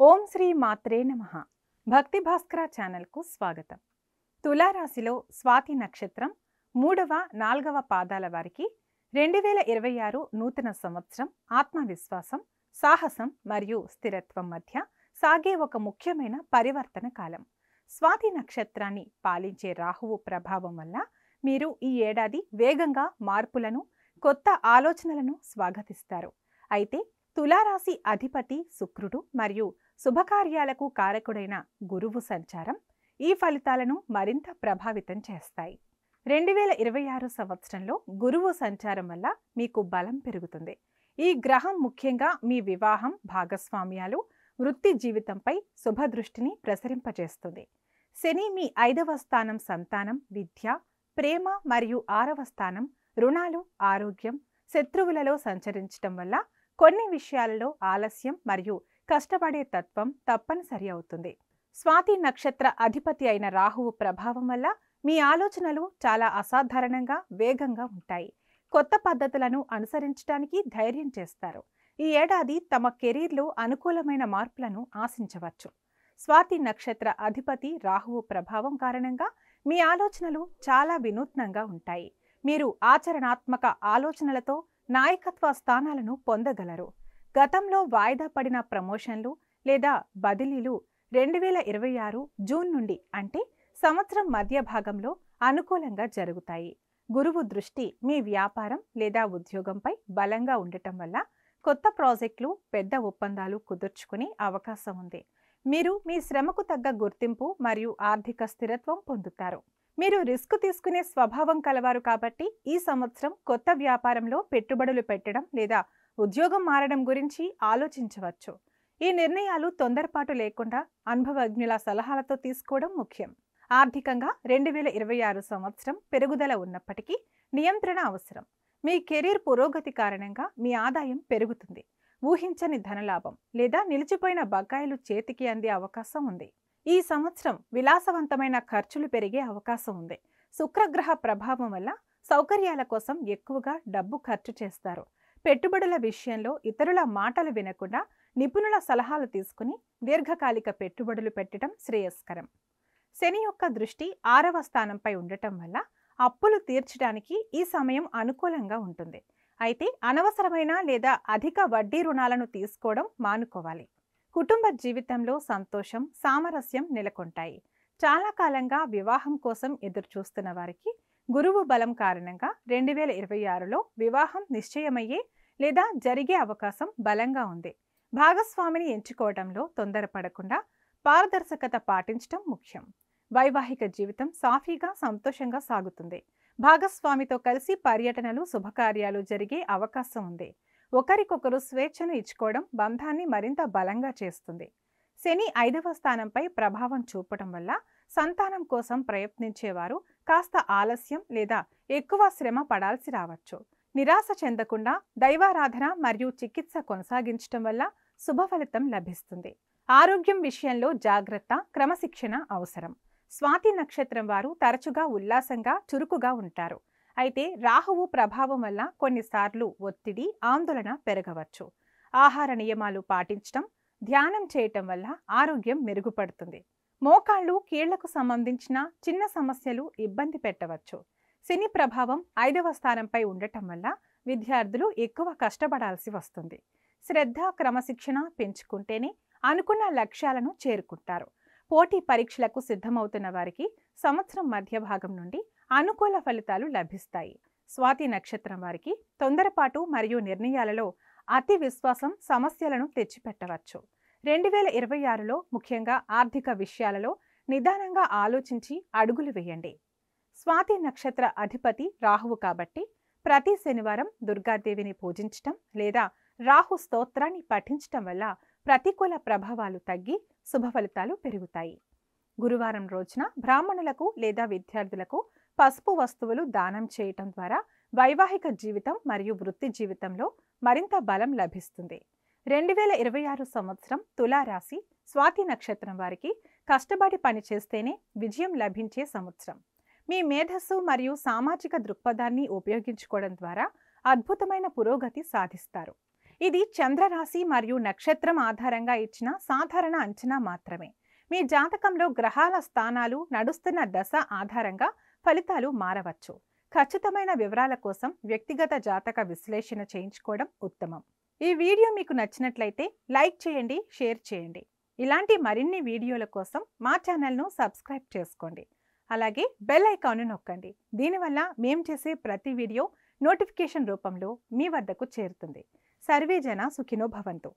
ఓం శ్రీ మాత్రే నమః. భక్తి భాస్కర ఛానల్కు స్వాగతం. తులారాశిలో స్వాతి నక్షత్రం 3వ 4వ పాదాల వారికి 2026 నూతన సంవత్సరం ఆత్మవిశ్వాసం, సాహసం మరియు స్థిరత్వం మధ్య సాగే ఒక ముఖ్యమైన పరివర్తన కాలం. స్వాతి నక్షత్రాన్ని పాలించే రాహువు ప్రభావం వల్ల మీరు ఈ ఏడాది వేగంగా మార్పులను, కొత్త ఆలోచనలను స్వాగతిస్తారు. అయితే తులారాశి అధిపతి శుక్రుడు మరియు శుభకార్యాలకు కారకుడైన గురువు సంచారం ఈ ఫలితాలను మరింత ప్రభావితం చేస్తాయి. 2026 సంవత్సరంలో గురువు సంచారం వల్ల మీకు బలం పెరుగుతుంది. ఈ గ్రహం ముఖ్యంగా మీ వివాహం, భాగస్వామ్యాలు, వృత్తి జీవితంపై శుభదృష్టిని ప్రసరింపజేస్తుంది. శని మీ 5వ స్థానం సంతానం, విద్య, ప్రేమ మరియు 6వ స్థానం రుణాలు, ఆరోగ్యం, శత్రువులలో సంచరించటం వల్ల కొన్ని విషయాలలో ఆలస్యం మరియు కష్టపడే తత్వం తప్పనిసరి అవుతుంది. స్వాతి నక్షత్ర అధిపతి అయిన రాహువు ప్రభావం వల్ల మీ ఆలోచనలు చాలా అసాధారణంగా, వేగంగా ఉంటాయి. కొత్త పద్ధతులను అనుసరించడానికి ధైర్యం చేస్తారు. ఈ ఏడాది తమ కెరీర్లో అనుకూలమైన మార్పులను ఆశించవచ్చు. స్వాతి నక్షత్ర అధిపతి రాహువు ప్రభావం కారణంగా మీ ఆలోచనలు చాలా వినూత్నంగా ఉంటాయి. మీరు ఆచరణాత్మక ఆలోచనలతో నాయకత్వ స్థానాలను పొందగలరు. గతంలో వాయిదా పడిన ప్రమోషన్లు లేదా బదిలీలు 2026 జూన్ నుండి అంటే సంవత్సరం మధ్య భాగంలో అనుకూలంగా జరుగుతాయి. గురువు దృష్టి మీ వ్యాపారం లేదా ఉద్యోగంపై బలంగా ఉండటం వల్ల కొత్త ప్రాజెక్టులు, పెద్ద ఒప్పందాలు కుదుర్చుకునే అవకాశం ఉంది. మీరు మీ శ్రమకు తగ్గ గుర్తింపు మరియు ఆర్థిక స్థిరత్వం పొందుతారు. మీరు రిస్క్ తీసుకునే స్వభావం కలవారు కాబట్టి ఈ సంవత్సరం కొత్త వ్యాపారంలో పెట్టుబడులు పెట్టడం లేదా ఉద్యోగం మారడం గురించి ఆలోచించవచ్చు. ఈ నిర్ణయాలు తొందరపాటు లేకుండా అనుభవజ్ఞుల సలహాలతో తీసుకోవడం ముఖ్యం. ఆర్థికంగా 2026 సంవత్సరం పెరుగుదల ఉన్నప్పటికీ నియంత్రణ అవసరం. మీ కెరీర్ పురోగతి కారణంగా మీ ఆదాయం పెరుగుతుంది. ఊహించని ధనలాభం లేదా నిలిచిపోయిన బకాయిలు చేతికి అందే అవకాశం ఉంది. ఈ సంవత్సరం విలాసవంతమైన ఖర్చులు పెరిగే అవకాశం ఉంది. శుక్రగ్రహ ప్రభావం వల్ల సౌకర్యాల కోసం ఎక్కువగా డబ్బు ఖర్చు చేస్తారు. పెట్టుబడుల విషయంలో ఇతరుల మాటలు వినకుండా నిపుణుల సలహాలు తీసుకుని దీర్ఘకాలిక పెట్టుబడులు పెట్టడం శ్రేయస్కరం. శని యొక్క దృష్టి 6వ స్థానంపై ఉండటం వల్ల అప్పులు తీర్చడానికి ఈ సమయం అనుకూలంగా ఉంటుంది. అయితే అనవసరమైన లేదా అధిక వడ్డీ రుణాలను తీసుకోవడం మానుకోవాలి. కుటుంబ జీవితంలో సంతోషం, సామరస్యం నెలకొంటాయి. చాలా కాలంగా వివాహం కోసం ఎదురుచూస్తున్న వారికి గురువు బలం కారణంగా 2026లో వివాహం నిశ్చయమయ్యే లేదా జరిగే అవకాశం బలంగా ఉంది. భాగస్వామిని ఎంచుకోవడంలో తొందరపడకుండా పారదర్శకత పాటించడం ముఖ్యం. వైవాహిక జీవితం సాఫీగా, సంతోషంగా సాగుతుంది. భాగస్వామితో కలిసి పర్యటనలు, శుభకార్యాలు జరిగే అవకాశం ఉంది. ఒకరికొకరు స్వేచ్ఛను ఇచ్చుకోవడం బంధాన్ని మరింత బలంగా చేస్తుంది. శని 5వ స్థానంపై ప్రభావం చూపడం వల్ల సంతానం కోసం ప్రయత్నించేవారు కాస్త ఆలస్యం లేదా ఎక్కువ శ్రమ పడాల్సి రావచ్చు. నిరాశ చెందకుండా దైవారాధన మరియు చికిత్స కొనసాగించడం వల్ల శుభ ఫలితం లభిస్తుంది. ఆరోగ్యం విషయంలో జాగ్రత్త, క్రమశిక్షణ అవసరం. స్వాతి నక్షత్రం వారు తరచుగా ఉల్లాసంగా, చురుకుగా ఉంటారు. అయితే రాహువు ప్రభావం వల్ల కొన్నిసార్లు ఒత్తిడి, ఆందోళన పెరగవచ్చు. ఆహార నియమాలు పాటించడం, ధ్యానం చేయటం వల్ల ఆరోగ్యం మెరుగుపడుతుంది. మోకాళ్ళు, కీళ్లకు సంబంధించిన చిన్న సమస్యలు ఇబ్బంది పెట్టవచ్చు. శని ప్రభావం 5వ స్థానంపై ఉండటం వల్ల విద్యార్థులు ఎక్కువ కష్టపడాల్సి వస్తుంది. శ్రద్ధ, క్రమశిక్షణ పెంచుకుంటేనే అనుకున్న లక్ష్యాలను చేరుకుంటారు. పోటీ పరీక్షలకు సిద్ధమవుతున్న వారికి సంవత్సరం మధ్య భాగం నుండి అనుకూల ఫలితాలు లభిస్తాయి. స్వాతి నక్షత్రం వారికి తొందరపాటు మరియు నిర్ణయాలలో అతి విశ్వాసం సమస్యలను తెచ్చిపెట్టవచ్చు. 2026లో ముఖ్యంగా ఆర్థిక విషయాలలో నిదానంగా ఆలోచించి అడుగులు వేయండి. స్వాతి నక్షత్ర అధిపతి రాహువు కాబట్టి ప్రతి శనివారం దుర్గాదేవిని పూజించటం లేదా రాహు స్తోత్రాన్ని పఠించటం వల్ల ప్రతికూల ప్రభావాలు తగ్గి శుభ ఫలితాలు పెరుగుతాయి. గురువారం రోజున బ్రాహ్మణులకు లేదా విద్యార్థులకు పసుపు వస్తువులు దానం చేయటం ద్వారా వైవాహిక జీవితం మరియు వృత్తి జీవితంలో మరింత బలం లభిస్తుంది. 2026 సంవత్సరం తులారాశి స్వాతి నక్షత్రం వారికి కష్టపడి పనిచేస్తేనే విజయం లభించే సంవత్సరం. మీ మేధస్సు మరియు సామాజిక దృక్పథాన్ని ఉపయోగించుకోవడం ద్వారా అద్భుతమైన పురోగతి సాధిస్తారు. ఇది చంద్రరాశి మరియు నక్షత్రం ఆధారంగా ఇచ్చిన సాధారణ అంచనా మాత్రమే. మీ జాతకంలో గ్రహాల స్థానాలు, నడుస్తున్న దశ ఆధారంగా ఫలితాలు మారవచ్చు. ఖచ్చితమైన వివరాల కోసం వ్యక్తిగత జాతక విశ్లేషణ చేయించుకోవడం ఉత్తమం. ఈ వీడియో మీకు నచ్చినట్లయితే లైక్ చేయండి, షేర్ చేయండి. ఇలాంటి మరిన్ని వీడియోల కోసం మా ఛానల్ను సబ్స్క్రైబ్ చేసుకోండి. అలాగే బెల్ ఐకాన్ను నొక్కండి. దీనివల్ల మేం చేసే ప్రతి వీడియో నోటిఫికేషన్ రూపంలో మీ వద్దకు చేరుతుంది. సర్వే జన సుఖినో భవంతు.